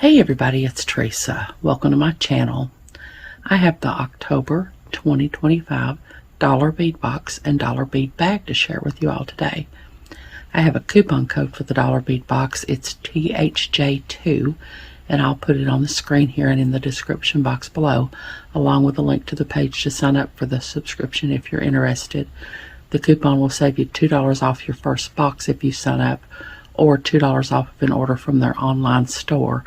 Hey everybody, it's Teresa. Welcome to my channel. I have the October 2025 dollar bead box and dollar bead bag to share with you all today. I have a coupon code for the dollar bead box. It's THJ2, and I'll put it on the screen here and in the description box below, along with a link to the page to sign up for the subscription if you're interested. The coupon will save you $2 off your first box if you sign up, or $2 off of an order from their online store.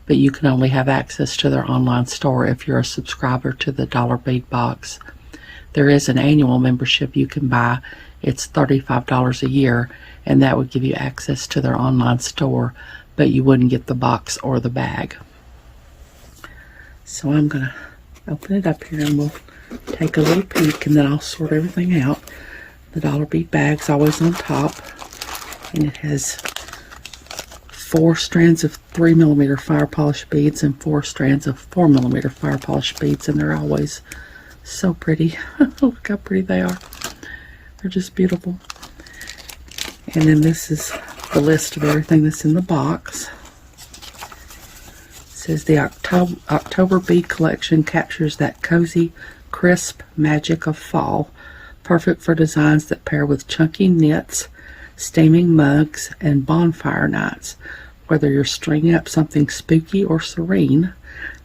But you can only have access to their online store if you're a subscriber to the dollar bead box. There is an annual membership you can buy. It's $35 a year, and that would give you access to their online store, but you wouldn't get the box or the bag. So I'm going to open it up here and we'll take a little peek, and then I'll sort everything out. The dollar bead bag's always on top, and it has 4 strands of 3mm fire polish beads and 4 strands of 4mm fire polish beads, and they're always so pretty. Look how pretty they are. They're just beautiful. And then this is the list of everything that's in the box. It says the October bead collection captures that cozy, crisp magic of fall, perfect for designs that pair with chunky knits, steaming mugs, and bonfire nights. Whether you're stringing up something spooky or serene,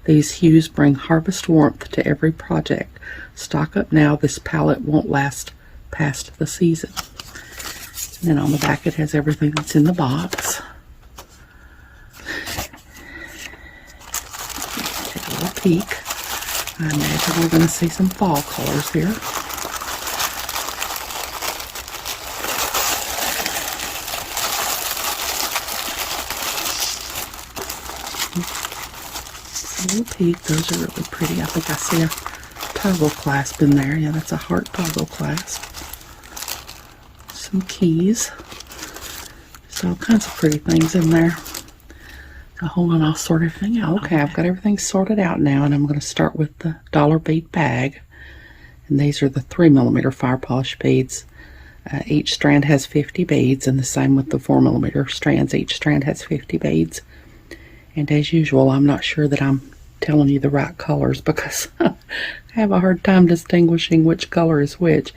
these hues bring harvest warmth to every project. Stock up now. This palette won't last past the season. And then on the back it has everything that's in the box. Take a little peek. I imagine we're going to see some fall colors here. A little peek. Those are really pretty. I think I see a toggle clasp in there. Yeah, that's a heart toggle clasp. Some keys. Just all kinds of pretty things in there. So hold on, I'll sort everything out. Okay, I've got everything sorted out now, and I'm going to start with the dollar bead bag. And these are the 3mm fire polish beads. Each strand has 50 beads, and the same with the 4mm strands. Each strand has 50 beads. And as usual, I'm not sure that I'm telling you the right colors because I have a hard time distinguishing which color is which.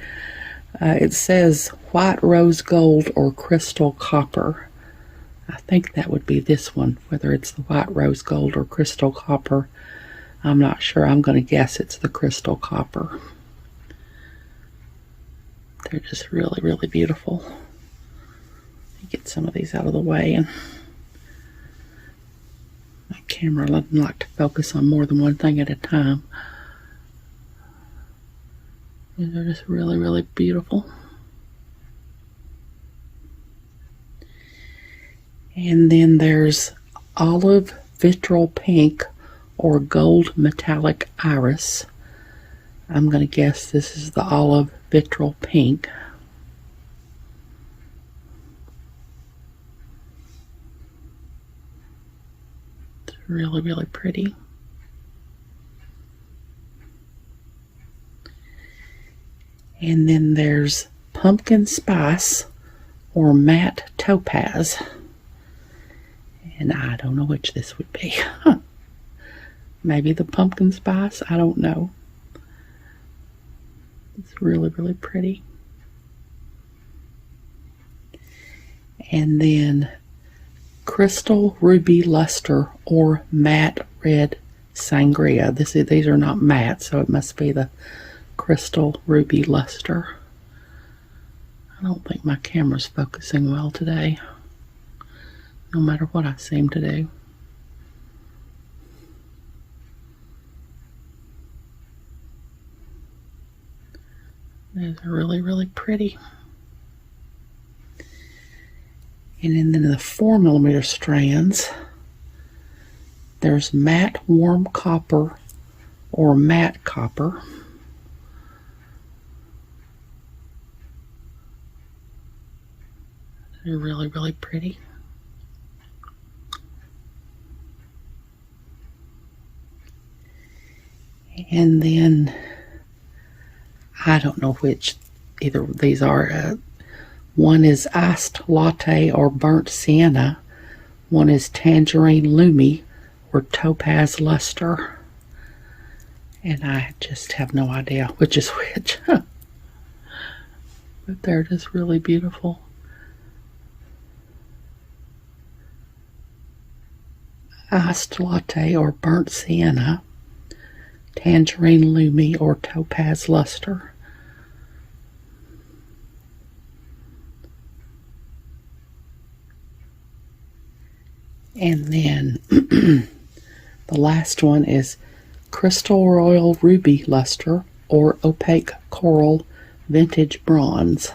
It says white rose gold or crystal copper. I think that would be this one, whether it's the white rose gold or crystal copper. I'm not sure. I'm going to guess it's the crystal copper. They're just really, really beautiful. Get some of these out of the way, and my camera doesn't like to focus on more than one thing at a time. These are just really, really beautiful. And then there's olive vitral pink or gold metallic iris. I'm going to guess this is the olive vitral pink. Really, really pretty. And then there's pumpkin spice or matte topaz. And I don't know which this would be. Maybe the pumpkin spice, I don't know. It's really, really pretty. And then crystal ruby luster or matte red sangria. These are not matte, so it must be the crystal ruby luster. I don't think my camera's focusing well today, no matter what I seem to do. These are really, really pretty. And then in the 4mm strands, there's matte warm copper or matte copper. They're really, really pretty. And then I don't know which either of these are. One is iced latte or burnt sienna. One is tangerine lumi or topaz luster. And I just have no idea which is which. But they're just really beautiful. Iced latte or burnt sienna, tangerine lumi or topaz luster. And then the last one is crystal royal ruby luster or opaque coral vintage bronze.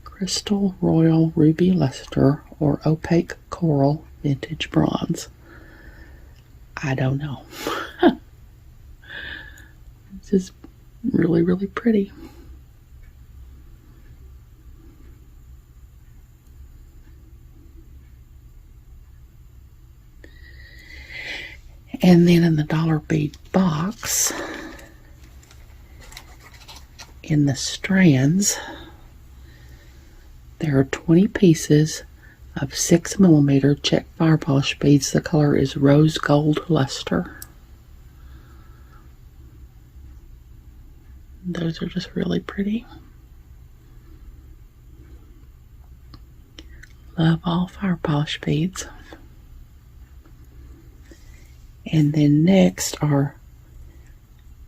Crystal royal ruby luster or opaque coral vintage bronze. I don't know. It's just really, really pretty. And then in the dollar bead box, in the strands, there are 20 pieces of 6mm check fire polish beads. The color is rose gold luster. Those are just really pretty. Love all fire polish beads. And then next are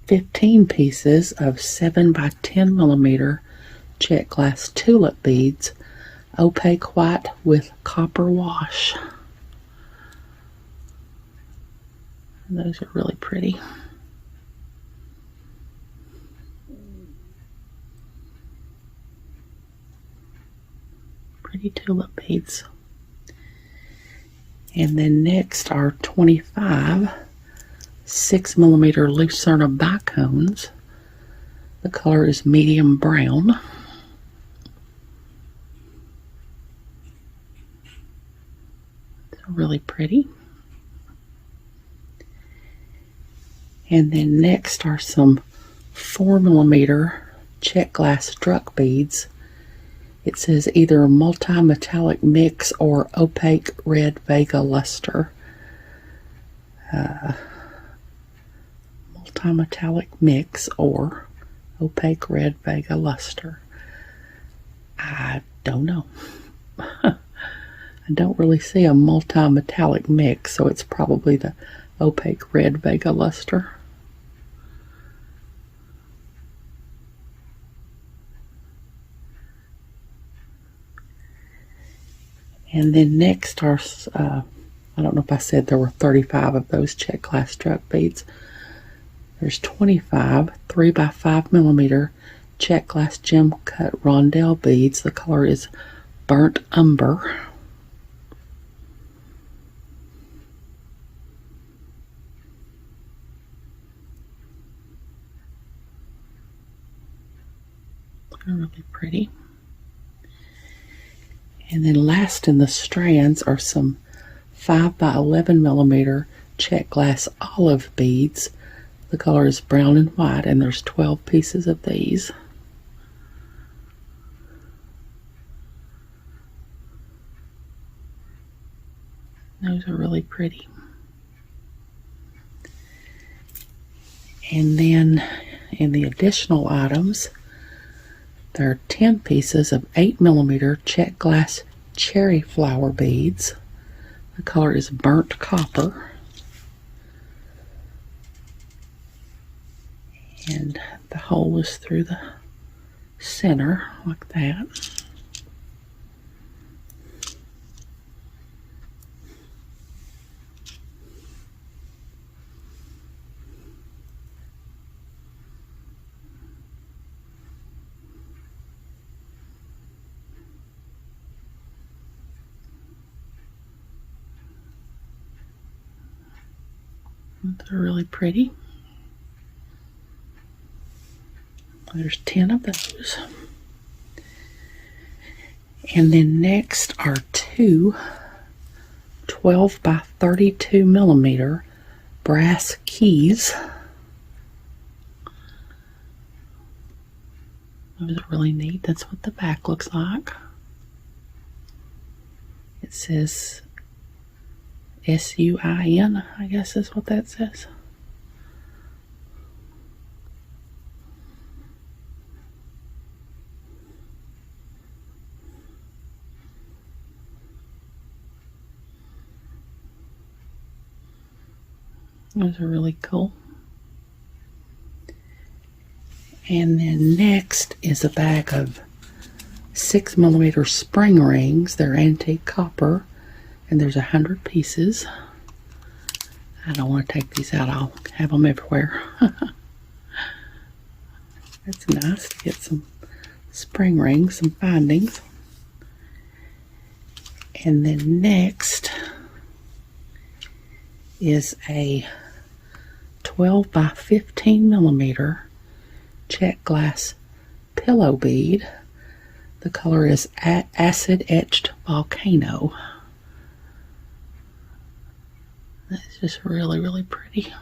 15 pieces of 7 by 10mm check glass tulip beads, opaque white with copper wash. And those are really pretty. Pretty tulip beads. And then next are 25 6mm Lucerna bicones. The color is medium brown. They're really pretty. And then next are some 4mm check glass struck beads. It says either multi-metallic mix or opaque red Vega luster. Multi-metallic mix or opaque red Vega luster. I don't know. I don't really see a multi-metallic mix, so it's probably the opaque red Vega luster. And then next are, I don't know if I said there were 35 of those check glass struck beads. There's 25 3 by 5mm check glass gem cut rondelle beads. The color is burnt umber. They're really pretty. And then last in the strands are some 5 by 11mm check glass olive beads. The color is brown and white, and there's 12 pieces of these. Those are really pretty. And then in the additional items, there are 10 pieces of 8mm check glass cherry flower beads. The color is burnt copper. And the hole is through the center like that. They're really pretty. There's 10 of those. And then next are two 12 by 32mm brass keys. Those are really neat. That's what the back looks like. It says S-U-I-N, I guess is what that says. Those are really cool. And then next is a bag of 6mm spring rings. They're antique copper, and there's 100 pieces. I don't want to take these out. I'll have them everywhere. That's nice to get some spring rings, some findings. And then next is a 12 by 15mm check glass pillow bead. The color is acid etched volcano. That's just really, really pretty.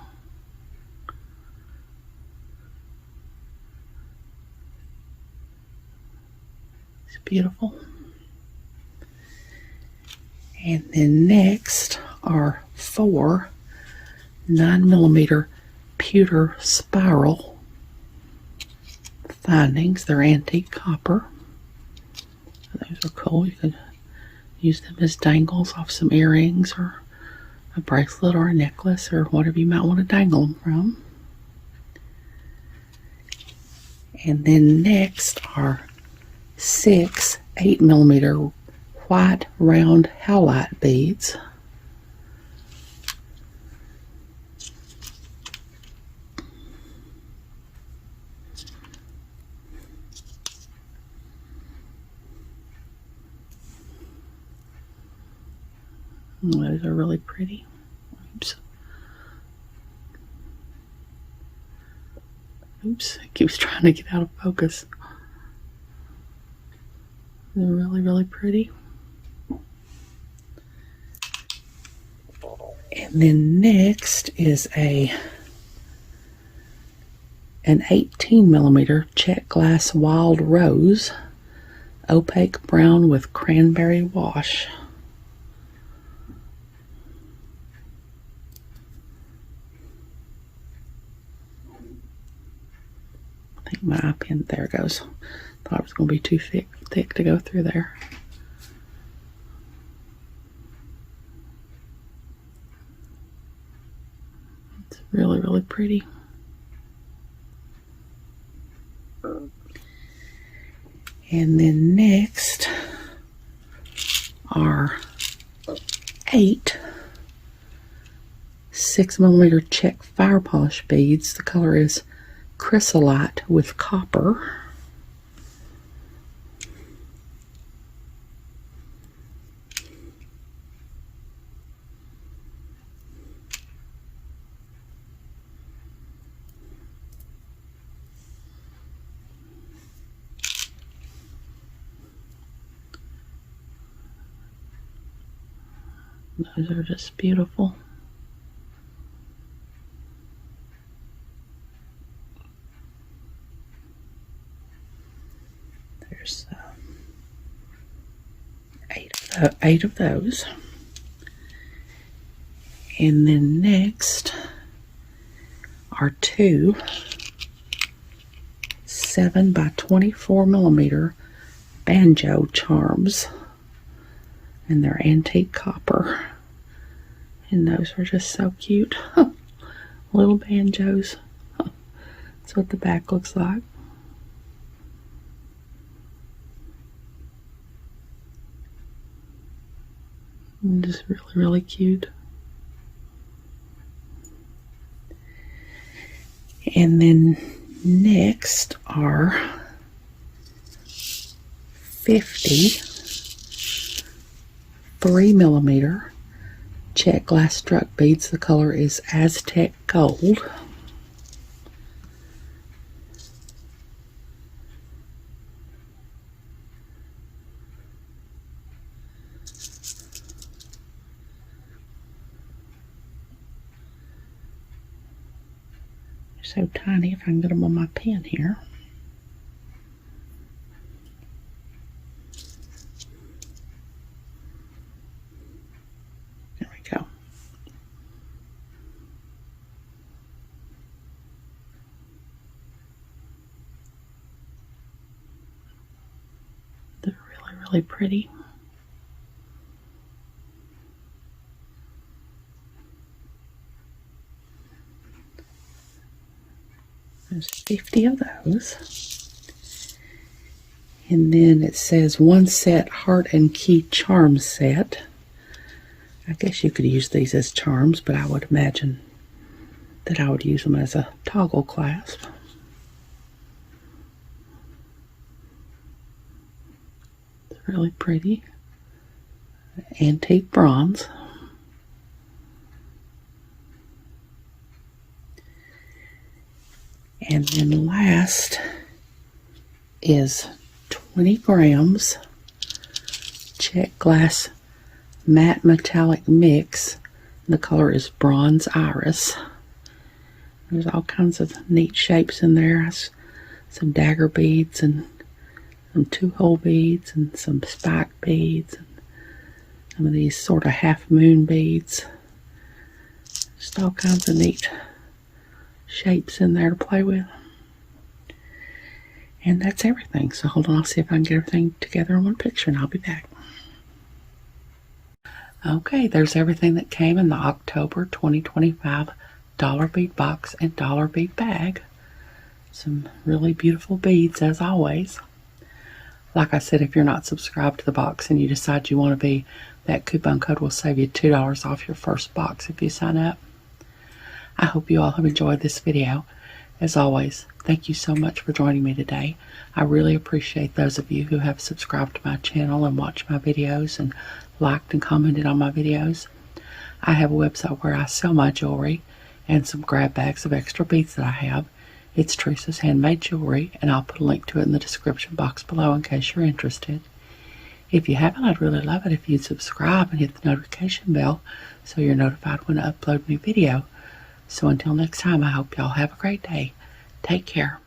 It's beautiful. And then next are 4 9mm pewter spiral findings. They're antique copper. Those are cool. You could use them as dangles off some earrings or a bracelet or a necklace or whatever you might want to dangle them from. And then next are 6 8mm white round howlite beads. Those are really pretty. Oops. Oops, it keeps trying to get out of focus. They're really, really pretty. And then next is an 18mm check glass wild rose, opaque brown with cranberry wash. I think my eye pin, there it goes. Thought it was going to be too thick to go through there. It's really, really pretty. And then next are 8 6mm check fire polish beads. The color is chrysolite with copper. Those are just beautiful. There's 8 of those. And then next are 2 7 by 24mm banjo charms. And they're antique copper. And those are just so cute. Little banjos. That's what the back looks like. And just really, really cute. And then next are 50 3mm check glass struck beads. The color is Aztec gold. They're so tiny. If I can get them on my pen here. There we go. really pretty. There's 50 of those. And then it says 1 set heart and key charm set. I guess you could use these as charms, but I would imagine that I would use them as a toggle clasp. It's really pretty. Antique bronze. And then last is 20 grams check glass matte metallic mix. The color is bronze iris. There's all kinds of neat shapes in there. Some dagger beads and some 2-hole beads and some spike beads and some of these sort of half moon beads. Just all kinds of neat shapes in there to play with. And that's everything. So hold on, I'll see if I can get everything together in one picture and I'll be back. Okay, there's everything that came in the October 2025 dollar bead box and dollar bead bag. Some really beautiful beads as always. Like I said, if you're not subscribed to the box and you decide you want to be, that coupon code will save you $2 off your first box if you sign up. I hope you all have enjoyed this video. As always, thank you so much for joining me today. I really appreciate those of you who have subscribed to my channel and watched my videos and liked and commented on my videos. I have a website where I sell my jewelry and some grab bags of extra beads that I have. It's Teresa's Handmade Jewelry, and I'll put a link to it in the description box below in case you're interested. If you haven't, I'd really love it if you'd subscribe and hit the notification bell so you're notified when I upload a new video. So until next time, I hope y'all have a great day. Take care.